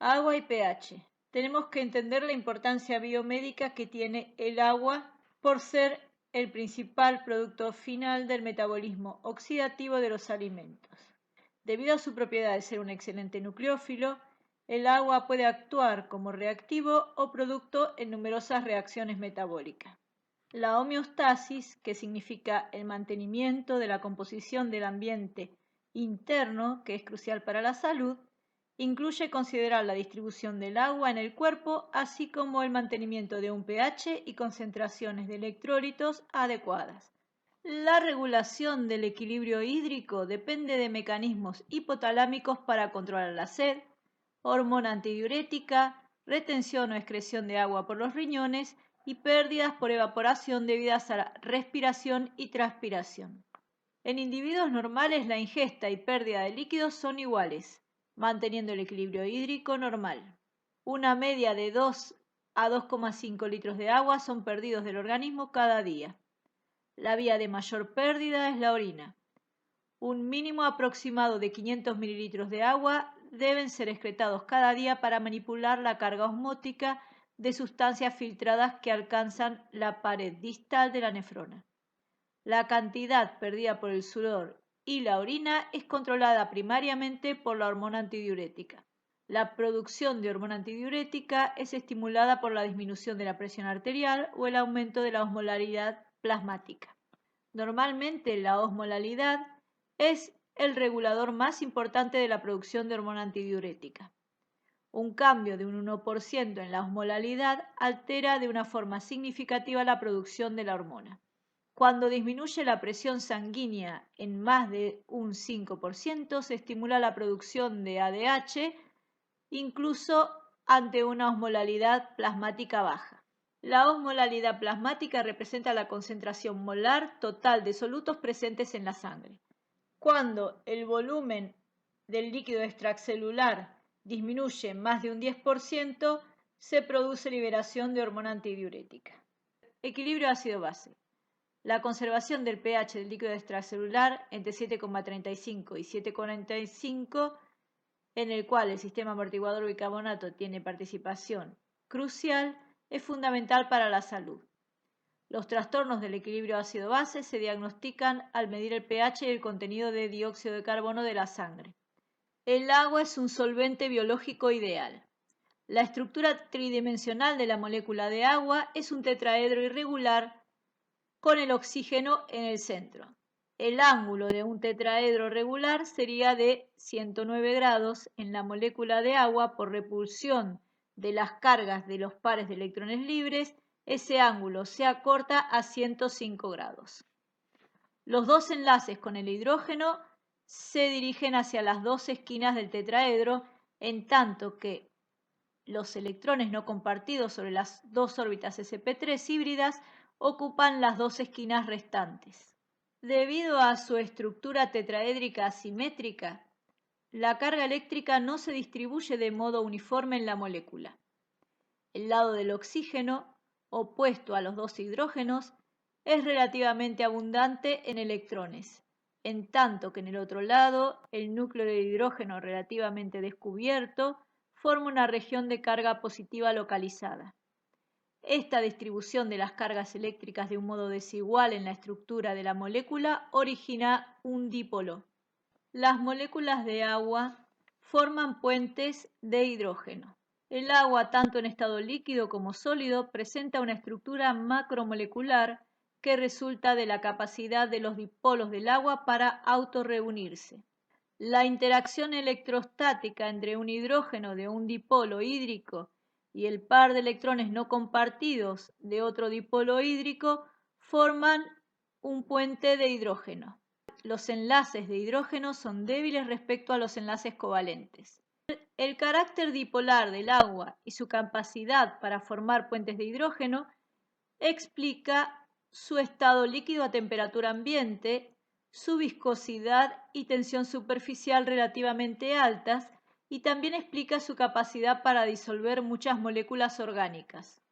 Agua y pH. Tenemos que entender la importancia biomédica que tiene el agua por ser el principal producto final del metabolismo oxidativo de los alimentos. Debido a su propiedad de ser un excelente nucleófilo, el agua puede actuar como reactivo o producto en numerosas reacciones metabólicas. La homeostasis, que significa el mantenimiento de la composición del ambiente interno, que es crucial para la salud, incluye considerar la distribución del agua en el cuerpo, así como el mantenimiento de un pH y concentraciones de electrolitos adecuadas. La regulación del equilibrio hídrico depende de mecanismos hipotalámicos para controlar la sed, hormona antidiurética, retención o excreción de agua por los riñones y pérdidas por evaporación debidas a la respiración y transpiración. En individuos normales la ingesta y pérdida de líquidos son iguales, manteniendo el equilibrio hídrico normal. Una media de 2 a 2,5 litros de agua son perdidos del organismo cada día. La vía de mayor pérdida es la orina. Un mínimo aproximado de 500 mililitros de agua deben ser excretados cada día para manipular la carga osmótica de sustancias filtradas que alcanzan la pared distal de la nefrona. La cantidad perdida por el sudor y la orina es controlada primariamente por la hormona antidiurética. La producción de hormona antidiurética es estimulada por la disminución de la presión arterial o el aumento de la osmolaridad plasmática. Normalmente la osmolalidad es el regulador más importante de la producción de hormona antidiurética. Un cambio de un 1% en la osmolalidad altera de una forma significativa la producción de la hormona. Cuando disminuye la presión sanguínea en más de un 5%, se estimula la producción de ADH, incluso ante una osmolalidad plasmática baja. La osmolalidad plasmática representa la concentración molar total de solutos presentes en la sangre. Cuando el volumen del líquido extracelular disminuye más de un 10%, se produce liberación de hormona antidiurética. Equilibrio ácido-base. La conservación del pH del líquido extracelular entre 7,35 y 7,45, en el cual el sistema amortiguador bicarbonato tiene participación crucial, es fundamental para la salud. Los trastornos del equilibrio ácido-base se diagnostican al medir el pH y el contenido de dióxido de carbono de la sangre. El agua es un solvente biológico ideal. La estructura tridimensional de la molécula de agua es un tetraedro irregular con el oxígeno en el centro. El ángulo de un tetraedro regular sería de 109 grados en la molécula de agua por repulsión de las cargas de los pares de electrones libres. Ese ángulo se acorta a 105 grados. Los dos enlaces con el hidrógeno se dirigen hacia las dos esquinas del tetraedro, en tanto que los electrones no compartidos sobre las dos órbitas sp3 híbridas ocupan las dos esquinas restantes. Debido a su estructura tetraédrica asimétrica, la carga eléctrica no se distribuye de modo uniforme en la molécula. El lado del oxígeno, opuesto a los dos hidrógenos, es relativamente abundante en electrones, en tanto que en el otro lado, el núcleo del hidrógeno relativamente descubierto forma una región de carga positiva localizada. Esta distribución de las cargas eléctricas de un modo desigual en la estructura de la molécula origina un dipolo. Las moléculas de agua forman puentes de hidrógeno. El agua, tanto en estado líquido como sólido, presenta una estructura macromolecular que resulta de la capacidad de los dipolos del agua para autorreunirse. La interacción electrostática entre un hidrógeno de un dipolo hídrico y el par de electrones no compartidos de otro dipolo hídrico forman un puente de hidrógeno. Los enlaces de hidrógeno son débiles respecto a los enlaces covalentes. El carácter dipolar del agua y su capacidad para formar puentes de hidrógeno explica su estado líquido a temperatura ambiente, su viscosidad y tensión superficial relativamente altas, y también explica su capacidad para disolver muchas moléculas orgánicas.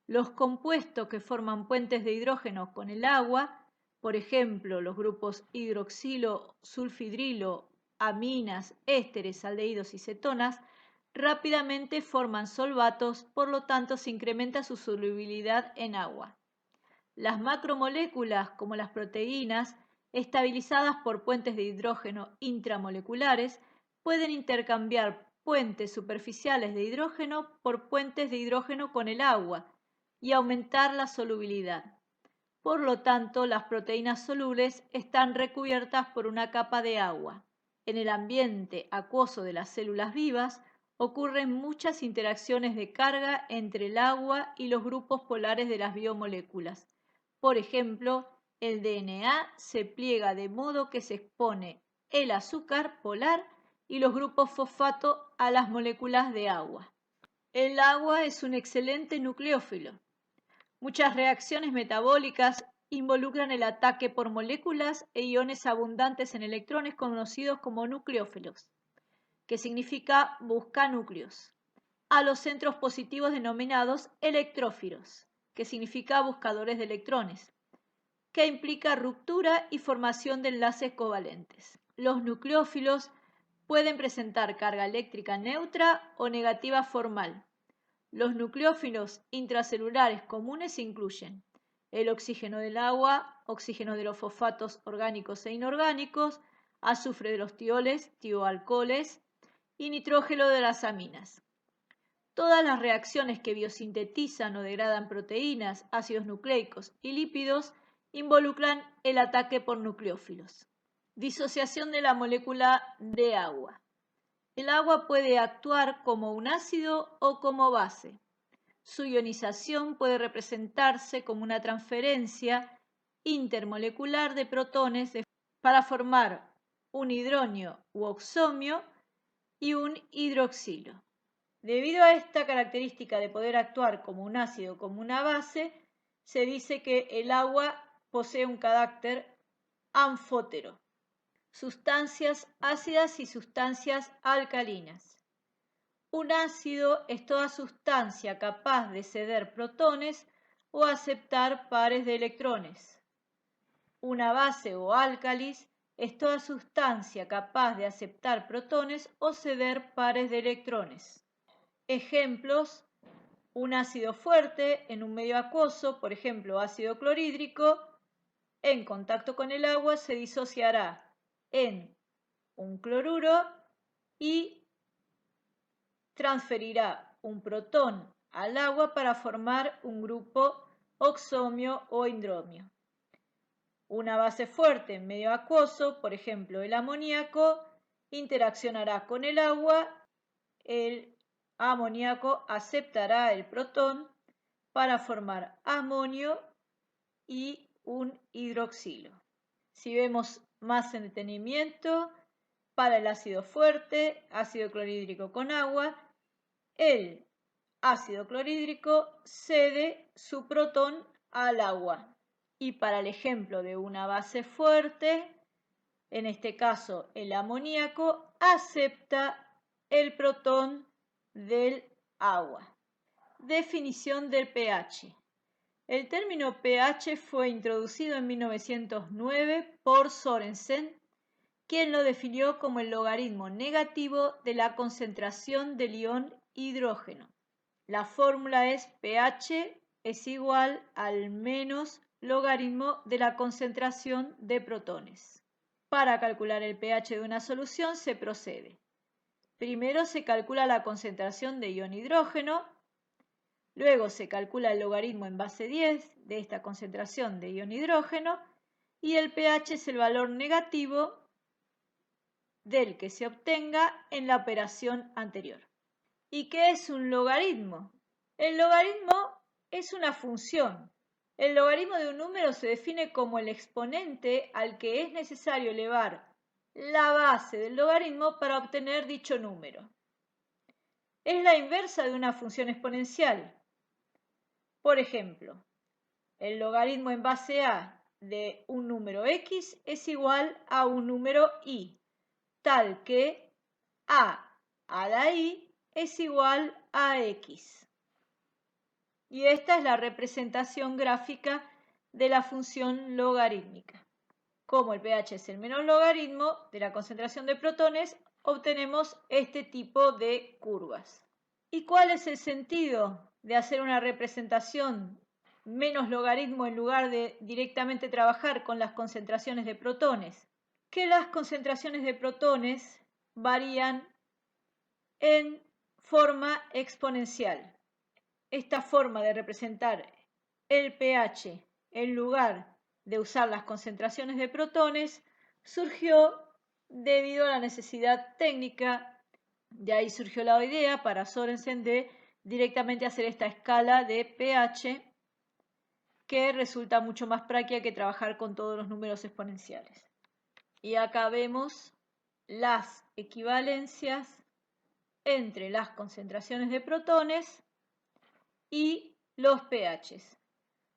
Los compuestos que forman puentes de hidrógeno con el agua, por ejemplo, los grupos hidroxilo, sulfidrilo, aminas, ésteres, aldehídos y cetonas, rápidamente forman solvatos, por lo tanto se incrementa su solubilidad en agua. Las macromoléculas, como las proteínas, estabilizadas por puentes de hidrógeno intramoleculares, pueden intercambiar puentes superficiales de hidrógeno por puentes de hidrógeno con el agua y aumentar la solubilidad. Por lo tanto, las proteínas solubles están recubiertas por una capa de agua. En el ambiente acuoso de las células vivas ocurren muchas interacciones de carga entre el agua y los grupos polares de las biomoléculas. Por ejemplo, el DNA se pliega de modo que se expone el azúcar polar y los grupos fosfato a las moléculas de agua. El agua es un excelente nucleófilo. Muchas reacciones metabólicas involucran el ataque por moléculas e iones abundantes en electrones conocidos como nucleófilos, que significa busca núcleos, a los centros positivos denominados electrófilos, que significa buscadores de electrones, que implica ruptura y formación de enlaces covalentes. Los nucleófilos pueden presentar carga eléctrica neutra o negativa formal. Los nucleófilos intracelulares comunes incluyen el oxígeno del agua, oxígeno de los fosfatos orgánicos e inorgánicos, azufre de los tioles, tioalcoholes y nitrógeno de las aminas. Todas las reacciones que biosintetizan o degradan proteínas, ácidos nucleicos y lípidos involucran el ataque por nucleófilos. Disociación de la molécula de agua. El agua puede actuar como un ácido o como base. Su ionización puede representarse como una transferencia intermolecular de protones para formar un hidronio u oxomio y un hidroxilo. Debido a esta característica de poder actuar como un ácido o como una base, se dice que el agua posee un carácter anfótero. Sustancias ácidas y sustancias alcalinas. Un ácido es toda sustancia capaz de ceder protones o aceptar pares de electrones. Una base o álcalis es toda sustancia capaz de aceptar protones o ceder pares de electrones. Ejemplos: un ácido fuerte en un medio acuoso, por ejemplo ácido clorhídrico, en contacto con el agua se disociará en un cloruro y transferirá un protón al agua para formar un grupo oxomio o hidromio. Una base fuerte en medio acuoso, por ejemplo el amoníaco, interaccionará con el agua, el amoníaco aceptará el protón para formar amonio y un hidroxilo. Si vemos más en detenimiento, para el ácido fuerte, ácido clorhídrico con agua, el ácido clorhídrico cede su protón al agua. Y para el ejemplo de una base fuerte, en este caso el amoníaco, acepta el protón del agua. Definición del pH. El término pH fue introducido en 1909 por Sorensen, quien lo definió como el logaritmo negativo de la concentración del ion hidrógeno. La fórmula es pH es igual al menos logaritmo de la concentración de protones. Para calcular el pH de una solución se procede. Primero se calcula la concentración de ion hidrógeno, luego se calcula el logaritmo en base 10 de esta concentración de ion hidrógeno y el pH es el valor negativo del que se obtenga en la operación anterior. ¿Y qué es un logaritmo? El logaritmo es una función. El logaritmo de un número se define como el exponente al que es necesario elevar la base del logaritmo para obtener dicho número. Es la inversa de una función exponencial. Por ejemplo, el logaritmo en base a de un número x es igual a un número y, tal que a la i es igual a x. Y esta es la representación gráfica de la función logarítmica. Como el pH es el menor logaritmo de la concentración de protones, obtenemos este tipo de curvas. ¿Y cuál es el sentido de hacer una representación menos logaritmo en lugar de directamente trabajar con las concentraciones de protones? Que las concentraciones de protones varían en forma exponencial. Esta forma de representar el pH en lugar de usar las concentraciones de protones surgió debido a la necesidad técnica. De ahí surgió la idea para Sorensen de directamente hacer esta escala de pH, que resulta mucho más práctica que trabajar con todos los números exponenciales. Y acá vemos las equivalencias entre las concentraciones de protones y los pHs.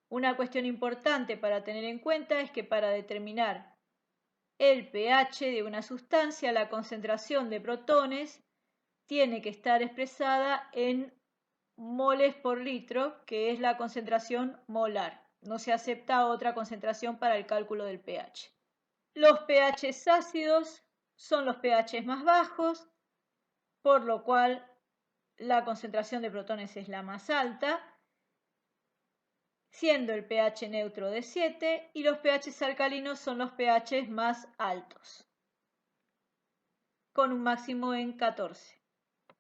Una cuestión importante para tener en cuenta es que para determinar el pH de una sustancia, la concentración de protones tiene que estar expresada en moles por litro, que es la concentración molar. No se acepta otra concentración para el cálculo del pH. Los pHs ácidos son los pHs más bajos, por lo cual la concentración de protones es la más alta, siendo el pH neutro de 7, y los pHs alcalinos son los pHs más altos, con un máximo en 14.